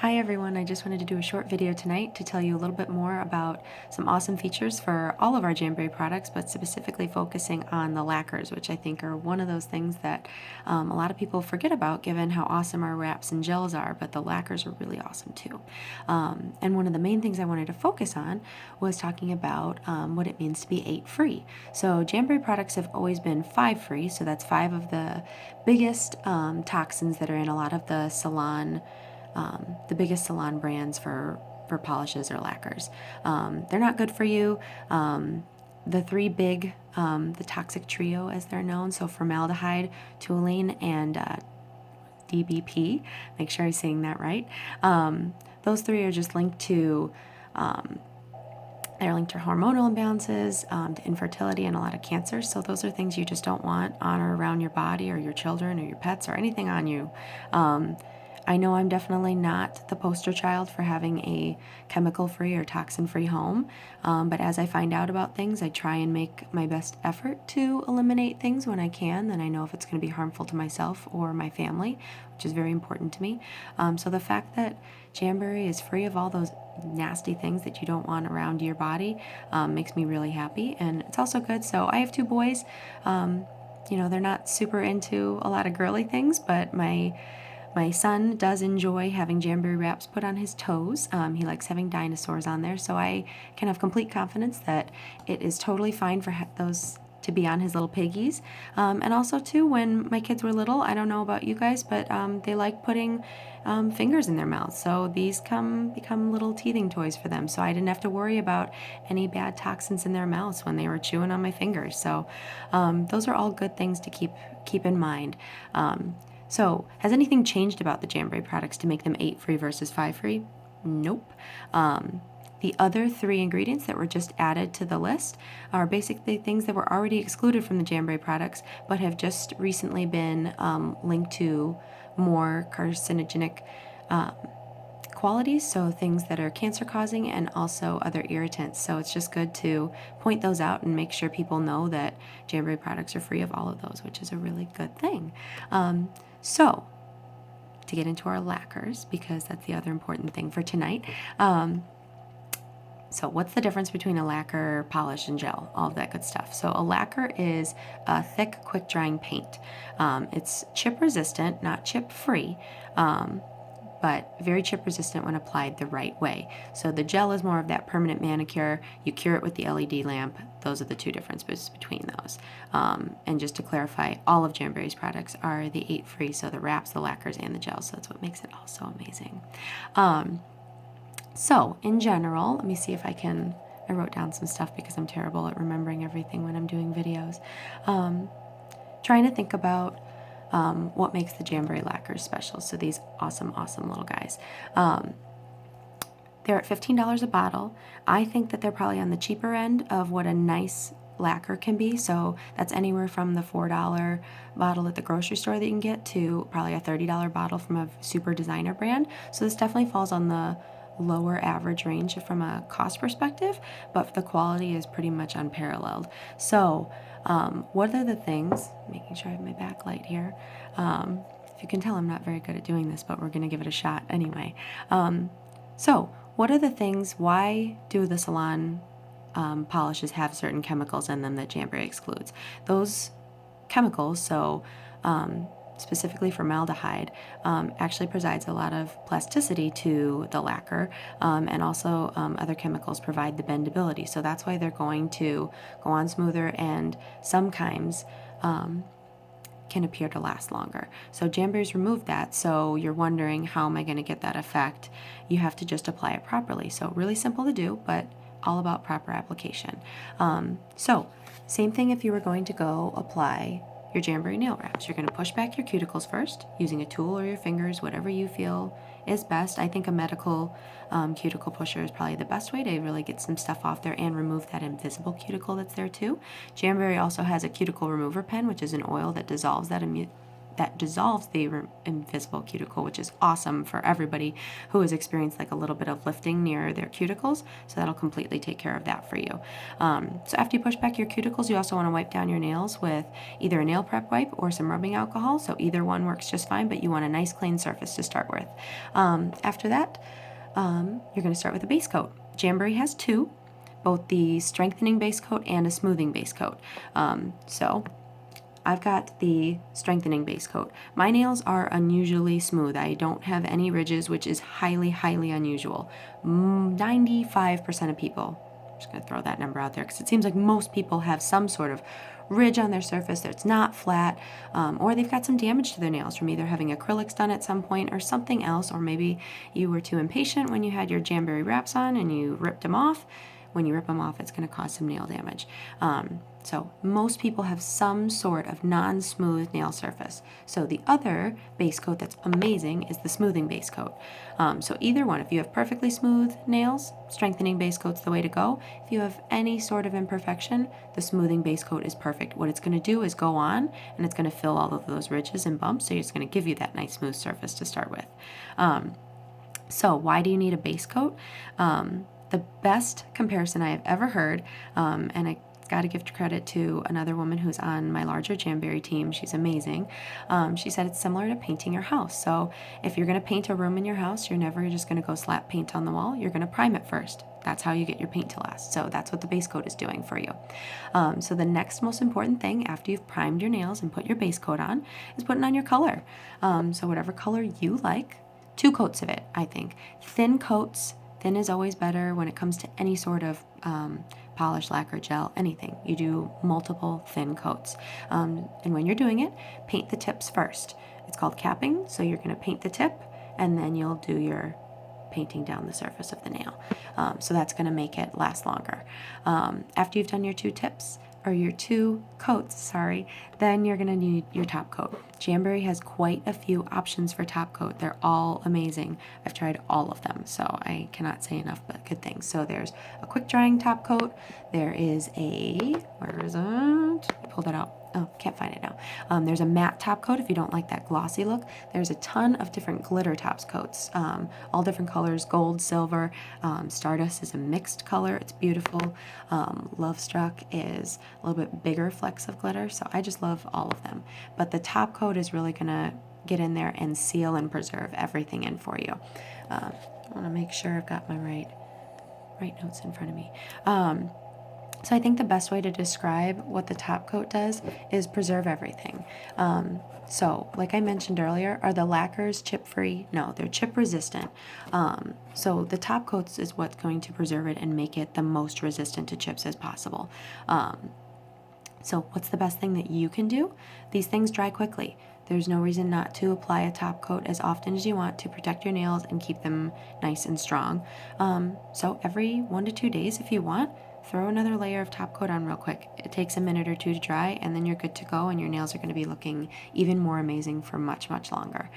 Hi everyone, I just wanted to do a short video tonight to tell you a little bit more about some awesome features for all of our Jamberry products, but specifically focusing on the lacquers, which I think are one of those things that a lot of people forget about given how awesome our wraps and gels are, but the lacquers are really awesome too. And one of the main things I wanted to focus on was talking about what it means to be 8 free. So Jamberry products have always been 5 free, so that's 5 of the biggest toxins that are in a lot of the biggest salon brands for polishes or lacquers. They're not good for you. The three big, the toxic trio as they're known, so formaldehyde, toluene, and DBP, make sure I'm saying that right. Those three are just linked to they're linked to hormonal imbalances, to infertility, and a lot of cancer. So those are things you just don't want on or around your body or your children or your pets or anything on you. I know I'm definitely not the poster child for having a chemical-free or toxin-free home, but as I find out about things, I try and make my best effort to eliminate things when I can. Then I know if it's going to be harmful to myself or my family, which is very important to me. So the fact that Jamberry is free of all those nasty things that you don't want around your body makes me really happy, and it's also good. So I have 2 boys. They're not super into a lot of girly things, but my son does enjoy having Jamberry wraps put on his toes. He likes having dinosaurs on there, so I can have complete confidence that it is totally fine for those to be on his little piggies. And also, too, when my kids were little, I don't know about you guys, but they like putting fingers in their mouths. So these become little teething toys for them. So I didn't have to worry about any bad toxins in their mouths when they were chewing on my fingers. So those are all good things to keep in mind. So, has anything changed about the Jamberry products to make them 8 free versus 5 free? Nope. The other 3 ingredients that were just added to the list are basically things that were already excluded from the Jamberry products, but have just recently been linked to more carcinogenic qualities, so things that are cancer-causing and also other irritants. So it's just good to point those out and make sure people know that Jamberry products are free of all of those, which is a really good thing. So, to get into our lacquers, because that's the other important thing for tonight. So what's the difference between a lacquer, polish, and gel? All of that good stuff. So a lacquer is a thick, quick-drying paint. It's chip-resistant, not chip-free, but very chip-resistant when applied the right way. So the gel is more of that permanent manicure. You cure it with the LED lamp. Those are the 2 differences between those. And just to clarify, all of Jamberry's products are the 8 free, so the wraps, the lacquers, and the gels. So that's what makes it all so amazing. So in general, let me see if I wrote down some stuff because I'm terrible at remembering everything when I'm doing videos. Trying to think about what makes the Jamberry lacquers special. So these awesome little guys. They're at $15 a bottle. I think that they're probably on the cheaper end of what a nice lacquer can be. So that's anywhere from the $4 bottle at the grocery store that you can get to probably a $30 bottle from a super designer brand. So this definitely falls on the lower average range from a cost perspective, but the quality is pretty much unparalleled. So what are the things, making sure I have my backlight here, if you can tell I'm not very good at doing this, but we're going to give it a shot anyway. So what are the things, why do the salon polishes have certain chemicals in them that Jamberry excludes? Those chemicals, so specifically formaldehyde, actually provides a lot of plasticity to the lacquer, and also other chemicals provide the bendability. So that's why they're going to go on smoother and sometimes can appear to last longer. So Jamberry's removed that, so you're wondering, how am I going to get that effect? You have to just apply it properly. So really simple to do, but all about proper application. So same thing if you were going to go apply your Jamberry nail wraps. You're going to push back your cuticles first using a tool or your fingers, whatever you feel is best. I think a medical cuticle pusher is probably the best way to really get some stuff off there and remove that invisible cuticle that's there too. Jamberry also has a cuticle remover pen, which is an oil that dissolves that that dissolves the invisible cuticle, which is awesome for everybody who has experienced like a little bit of lifting near their cuticles. So that'll completely take care of that for you. So after you push back your cuticles, you also want to wipe down your nails with either a nail prep wipe or some rubbing alcohol. So either one works just fine, but you want a nice clean surface to start with. After that, you're going to start with a base coat. Jamberry has two, both the strengthening base coat and a smoothing base coat. So I've got the strengthening base coat. My nails are unusually smooth. I don't have any ridges, which is highly, highly unusual. 95% of people, I'm just going to throw that number out there because it seems like most people have some sort of ridge on their surface that's not flat, or they've got some damage to their nails from either having acrylics done at some point or something else, or maybe you were too impatient when you had your Jamberry wraps on and you ripped them off. When you rip them off, it's going to cause some nail damage. So most people have some sort of non-smooth nail surface. So the other base coat that's amazing is the smoothing base coat. So either one, if you have perfectly smooth nails, strengthening base coat's the way to go. If you have any sort of imperfection, the smoothing base coat is perfect. What it's going to do is go on and it's going to fill all of those ridges and bumps, so it's going to give you that nice smooth surface to start with. So why do you need a base coat? The best comparison I have ever heard, and I got to give credit to another woman who's on my larger Jamberry team. She's amazing. She said it's similar to painting your house. So if you're going to paint a room in your house, you're never just going to go slap paint on the wall. You're going to prime it first. That's how you get your paint to last. So that's what the base coat is doing for you. So the next most important thing after you've primed your nails and put your base coat on is putting on your color. So whatever color you like, 2 coats of it, I think. Thin coats. Thin is always better when it comes to any sort of polish, lacquer, gel, anything. You do multiple thin coats. And when you're doing it, paint the tips first. It's called capping, so you're going to paint the tip, and then you'll do your painting down the surface of the nail. So that's going to make it last longer. After you've done your 2 tips, or your 2 coats, then you're going to need your top coat. Jamberry has quite a few options for top coat. They're all amazing. I've tried all of them, so I cannot say enough but good things. So there's a quick drying top coat. There is where is it? I pulled it out. Oh, can't find it now. There's a matte top coat if you don't like that glossy look. There's a ton of different glitter tops coats, all different colors, gold, silver. Stardust is a mixed color. It's beautiful. Love Struck is a little bit bigger flecks of glitter, so I just love all of them. But the top coat is really going to get in there and seal and preserve everything in for you. I want to make sure I've got my right notes in front of me. So I think the best way to describe what the top coat does is preserve everything. So like I mentioned earlier, are the lacquers chip free? No, they're chip resistant. So the top coats is what's going to preserve it and make it the most resistant to chips as possible. So what's the best thing that you can do? These things dry quickly. There's no reason not to apply a top coat as often as you want to protect your nails and keep them nice and strong. So every 1 to 2 days if you want, throw another layer of top coat on real quick. It takes a minute or 2 to dry, and then you're good to go, and your nails are going to be looking even more amazing for much, much longer.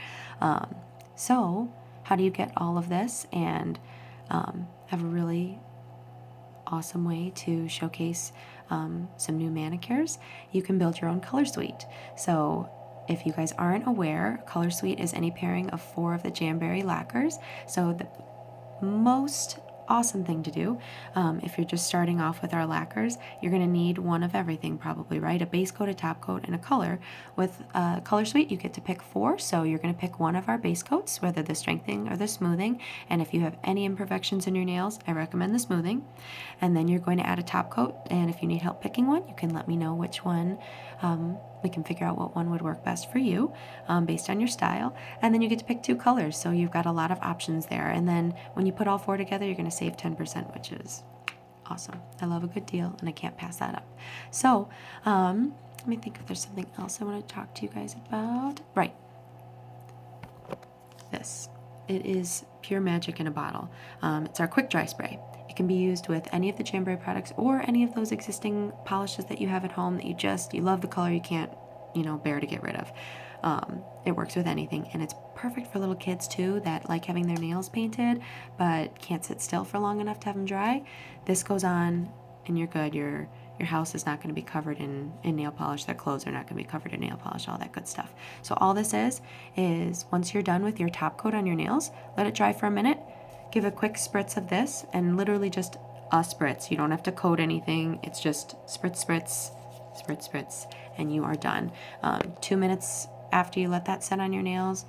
So how do you get all of this and have a really awesome way to showcase some new manicures? You can build your own color suite. So if you guys aren't aware, color suite is any pairing of 4 of the Jamberry Lacquers. So the most awesome thing to do if you're just starting off with our lacquers, you're going to need one of everything probably, right? A base coat, a top coat, and a color. With color suite, you get to pick 4, so you're going to pick one of our base coats, whether the strengthening or the smoothing, and if you have any imperfections in your nails, I recommend the smoothing. And then you're going to add a top coat, and if you need help picking one, you can let me know which one. We can figure out what one would work best for you based on your style. And then you get to pick 2 colors, so you've got a lot of options there. And then when you put all 4 together, you're going to save 10%, which is awesome. I love a good deal, and I can't pass that up. So let me think if there's something else I want to talk to you guys about. Right. This. It is pure magic in a bottle. It's our quick dry spray. It can be used with any of the Jamberry products or any of those existing polishes that you have at home that you love the color, you can't, bear to get rid of. It works with anything, and it's perfect for little kids too that like having their nails painted but can't sit still for long enough to have them dry. This goes on and you're good. Your your house is not going to be covered in nail polish, their clothes are not going to be covered in nail polish, all that good stuff. So all this is once you're done with your top coat on your nails, let it dry for a minute, give a quick spritz of this, and literally just a spritz. You don't have to coat anything. It's just spritz, spritz, spritz, spritz, and you are done. 2 minutes after you let that set on your nails,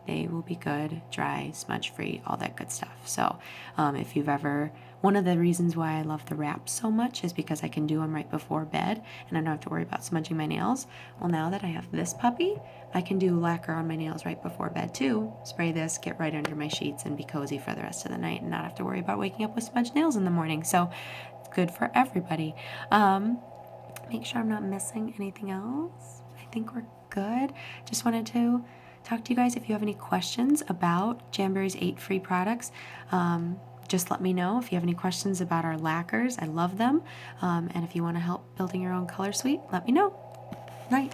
they will be good, dry, smudge free, all that good stuff. So if you've ever, one of the reasons why I love the wraps so much is because I can do them right before bed and I don't have to worry about smudging my nails. Well, now that I have this puppy, I can do lacquer on my nails right before bed too. Spray this, get right under my sheets, and be cozy for the rest of the night and not have to worry about waking up with smudged nails in the morning. So it's good for everybody. Make sure I'm not missing anything else. I think we're good. Just wanted to talk to you guys. If you have any questions about Jamberry's 8 free products, just let me know. If you have any questions about our lacquers, I love them. And if you want to help building your own color suite, let me know. Night.